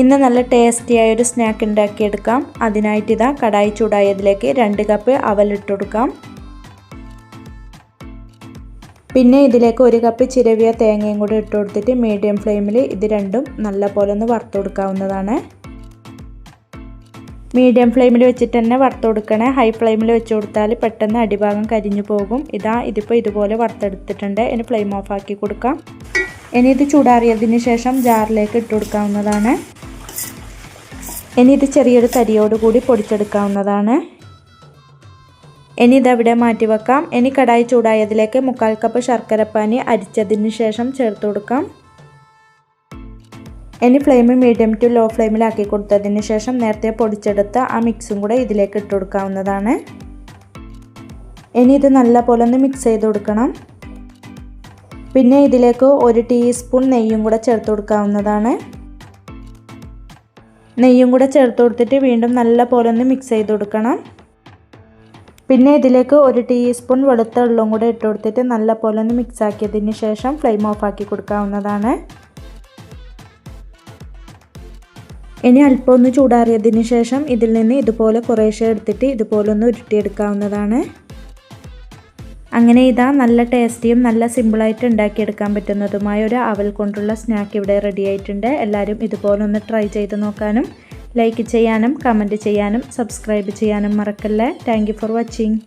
ഇന്ന് നല്ല ടേസ്റ്റിയായ ഒരു സ്നാക്ക് ഉണ്ടാക്കിയെടുക്കാം. അതിനായിട്ട് ഇതാ കടായി ചൂടായതിലേക്ക് 2 കപ്പ് അവലിട്ട് കൊടുക്കാം. പിന്നെ ഇതിലേക്ക് 1 കപ്പ് ചിരവിയ തേങ്ങയും കൂടി ഇട്ട് കൊടുത്തിട്ട് മീഡിയം ഫ്ലെയിമിൽ ഇത് രണ്ടും നല്ല പോലെ ഒന്ന് വറുത്ത് കൊടുക്കാവുന്നതാണ്. മീഡിയം ഫ്ലെയിമിൽ വെച്ചിട്ട് തന്നെ വറുത്ത് കൊടുക്കണേ. ഹൈ ഫ്ലെയിമിൽ വെച്ച് കൊടുത്താൽ പെട്ടെന്ന് അടിഭാഗം കരിഞ്ഞു പോകും. ഇതിപ്പോൾ ഇതുപോലെ വറുത്തെടുത്തിട്ടുണ്ട്. ഇനി ഫ്ലെയിം ഓഫ് ആക്കി കൊടുക്കാം. ഇനി ഇത് ചൂടാറിയതിന് ശേഷം ജാറിലേക്ക് ഇട്ട് കൊടുക്കാവുന്നതാണ്. ഇനി ഇത് ചെറിയൊരു തരിയോട് കൂടി പൊടിച്ചെടുക്കാവുന്നതാണ്. ഇനി ഇതവിടെ മാറ്റി വെക്കാം. ഇനി കടായി ചൂടായതിലേക്ക് 1/4 കപ്പ് ശർക്കരപ്പാനി അരിച്ചതിന് ശേഷം ചേർത്ത് കൊടുക്കാം. ഇനി ഫ്ലെയിം മീഡിയം ടു ലോ ഫ്ലെയിമിലാക്കി കൊടുത്തതിന് ശേഷം നേരത്തെ പൊടിച്ചെടുത്ത ആ മിക്സും കൂടെ ഇതിലേക്ക് ഇട്ട് കൊടുക്കാവുന്നതാണ്. ഇനി ഇത് നല്ല പോലെ ഒന്ന് മിക്സ് ചെയ്ത് കൊടുക്കണം. പിന്നെ ഇതിലേക്ക് 1 ടീസ്പൂൺ നെയ്യും കൂടെ ചേർത്ത് കൊടുക്കാവുന്നതാണ്. നെയ്യും കൂടെ ചേർത്ത് കൊടുത്തിട്ട് വീണ്ടും നല്ല പോലെ ഒന്ന് മിക്സ് ചെയ്ത് കൊടുക്കണം. പിന്നെ ഇതിലേക്ക് 1 ടീസ്പൂൺ വെളുത്ത വെള്ളവും കൂടെ ഇട്ട് കൊടുത്തിട്ട് നല്ല പോലെ ഒന്ന് മിക്സ് ആക്കിയതിന് ശേഷം ഫ്ലെയിം ഓഫ് ആക്കി കൊടുക്കാവുന്നതാണ്. ഇനി അല്പം ഒന്ന് ചൂടാറിയതിന് ശേഷം ഇതിൽ നിന്ന് ഇതുപോലെ കുറേശ്ശെ എടുത്തിട്ട് ഇതുപോലെ ഒന്ന് ഉരുട്ടിയെടുക്കാവുന്നതാണ്. അങ്ങനെ ഇതാ നല്ല ടേസ്റ്റിയും നല്ല സിമ്പിളായിട്ട് ഉണ്ടാക്കിയെടുക്കാൻ പറ്റുന്നതുമായ ഒരു അവൽ കൊണ്ടുള്ള സ്നാക്ക് ഇവിടെ റെഡി ആയിട്ടുണ്ട്. എല്ലാവരും ഇതുപോലെ ഒന്ന് ട്രൈ ചെയ്ത് നോക്കാനും ലൈക്ക് ചെയ്യാനും കമൻറ്റ് ചെയ്യാനും സബ്സ്ക്രൈബ് ചെയ്യാനും മറക്കല്ലേ. Thank you for watching.